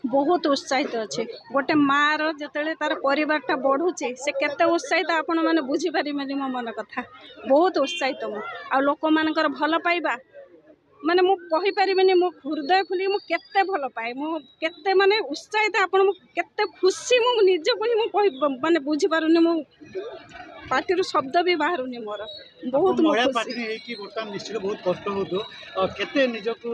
बहुत उत्साहित अच्छे गोटे माँ रे तार परिवारटा बढ़ुचे से केते उत्साहित आपण मैंने बुझीपारे मो मन कथा बहुत उत्साहित मु आ लोक मानकर भल पाइबा माने मु कहि परिबेनी मो हृदय खुली मु केते भल पाए मु केते माने उत्साहित आपण केते खुशी मु निज को ही मु माने बुझी पारुनी मु पार्टी शब्द भी बाहरुनी मोर बहुत महिला पार्टी है कि बर्तमान निश्चित बहुत कष्ट हो केते निज को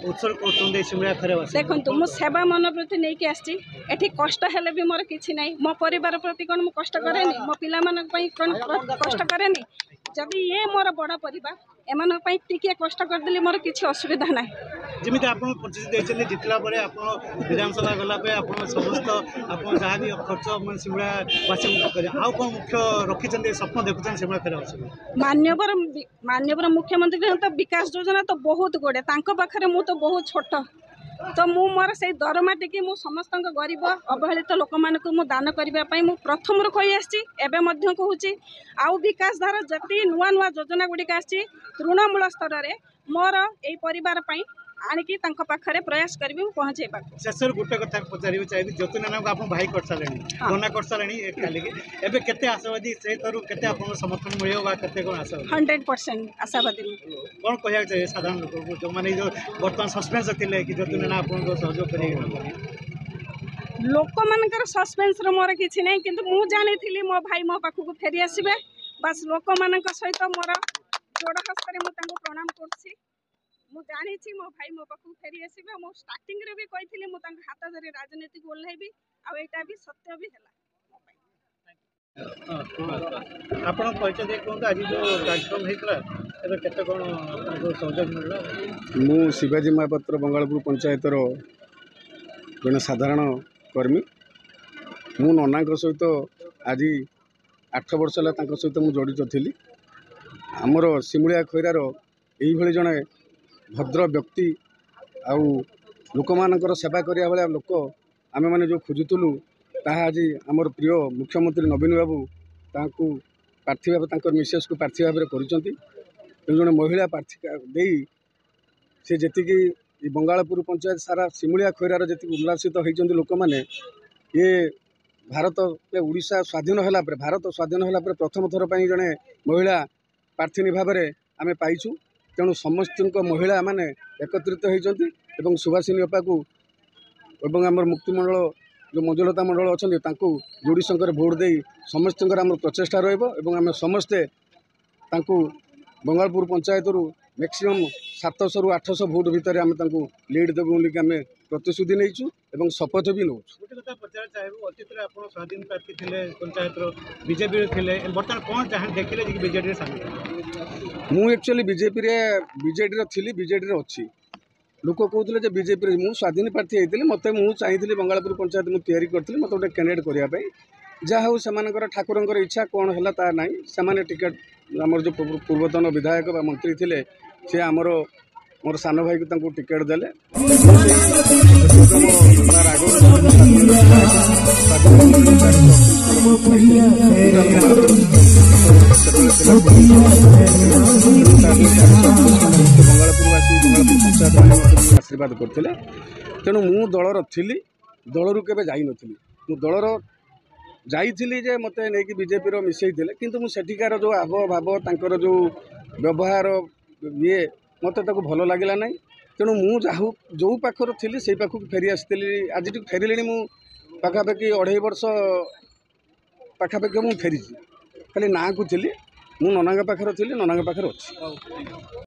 उत्सर्ग करछन सिमरिया खरे बस देखंतु मु सेवा मन प्रति नै कि आछि एठी कष्ट हेले भी मोर किछि नै मो परिवार प्रति कोन मु कष्ट करेनी मो पिला मानक पई कोन कष्ट करेनी जदि ये मोर बड़ परिवार एमान पई टिके कष्ट कर देली मोर किछि असुविधा नै जमिति आपन प्रतिष्ठित दैछन जितला परे आपन विधानसभा गला पे आपन समस्त आपन जहा भी खर्च मन सिमरिया वासी करे आ कोन मुख्य रखिछन स्वप्न देखुछन सिमरिया खरे बस माननीय मुख्यमंत्री तो विकास योजना तो बहुत गोड़े तांको पाखरे मु तो बहुत छोट तो मु मोर से दरमा टिकी मु समस्त गरीब अवहेलित लोक मानक मु दान करने मु प्रथम कही आसी कहूँ आउ विकास धारा जति नुआ नुआ योजना गुड़िक आसी तृणमूल स्तर में मोर यही परिवार आणिकी पाखरे प्रयास करी पहुँचे शेष गोटे कथा पचार चाहिए ज्योति नाना को आप भाई कर सारे मना कर सारे एवं केते आशावादी से केते समर्थन मिले केते कौन आशा 100% आशावादी कौन कहना चाहिए साधारण लोक को जो मैंने जो बर्तमान सस्पेंस थे कि ज्योति नाना आपको सहयोग कर लोक मानकर सस्पेंस मोर किसी ना कि मुझे जानी मो भाई मो पाखक फेरी आसबे बस लोक मान सहित मोर जोड़ हस्त प्रणाम कर मु जानी मो भाई मो पाखु फेरी आसबे मो स्टार्टिंग रे भी कही मु हाथ धरी राजनीति को ओह्लैबी आ एटा भी सत्य भी है आपण कहते कहूँ आज जो कार्यक्रम होता केते कौन सहयोग मिलला मु शिवाजी महापात्र बंगालपुर पंचायत जड़े साधारण कर्मी मु नना सहित आज 8 वर्ष है सहित मु जड़ित थी आमर सिमुलिया खैरार यही जड़े भद्र व्यक्ति आउ लोक मानकर सेवा करिया भाया लोक आमे माने जो खोजुलु ताहा आज आमर प्रिय मुख्यमंत्री नवीन बाबू ताकू प्रार्थी भाव मिसेस को प्रार्थी भाव कर जड़े महिला प्रार्थी दे से जी बंगालपुर पंचायत सारा सिमुलिया खैरार जी उल्लासित होती लोक मैंने ये भारत ओडिशा स्वाधीन होला पर भारत स्वाधीन होला पर प्रथम थर पर जड़े महिला प्रार्थी भाव में आम पाइछु तेणु समस्त महिला माने एकत्रित होती सुभाषिनी अपा को आमर मुक्तिमंडल जो मंजुलता मंडल अच्छा जोड़ी संख्या भोट दे समस्त आम प्रचेषा रम समस्ते बंगालपुर पंचायत मैक्सिमम 700 ରୁ 800 भोट भितर आम लीड देवु बोलिक आम प्रतिश्रुति नहीं शपथ भी नौ गोटे कथा पचार चाहिए अतीत में आप स्वाधीन प्रार्थी थे पंचायत बीजेपी थे बर्तमान कौन चाहे देखिले बीजेडी मु एक्चुअली बीजेडी थी बीजेडी अच्छी लोक कहते बीजेपी मु स्वाधीन प्रार्थी होती मत मुझे चाहिए बंगालपुर पंचायत मुझे या करी मत गोटे कैंडिडेट करने जहाँ हूँ से ठाकुर इच्छा कौन है ता ना से टिकेट आमर जो पूर्वतन विधायक बा मंत्री थे सी आमर मोर सान भाई को टिकेट देले आशीर्वाद करते तेणु मु दलर थी दलरू केबे जाई नथिली मु दलर जाइली जे मत नहीं बीजेपी मिसई किंतु मु सेठिकार जो आव भाव तांकर जो व्यवहार ये मत भल लगे ना तेणु मु जो पाखर थी से पाखक फेरी आसती आज फेरले मु पाखापाखि 2.5 वर्ष पाखापाखि मु फेरी खाली ना को थी मु नना पाखर थी नना पाखर अच्छी।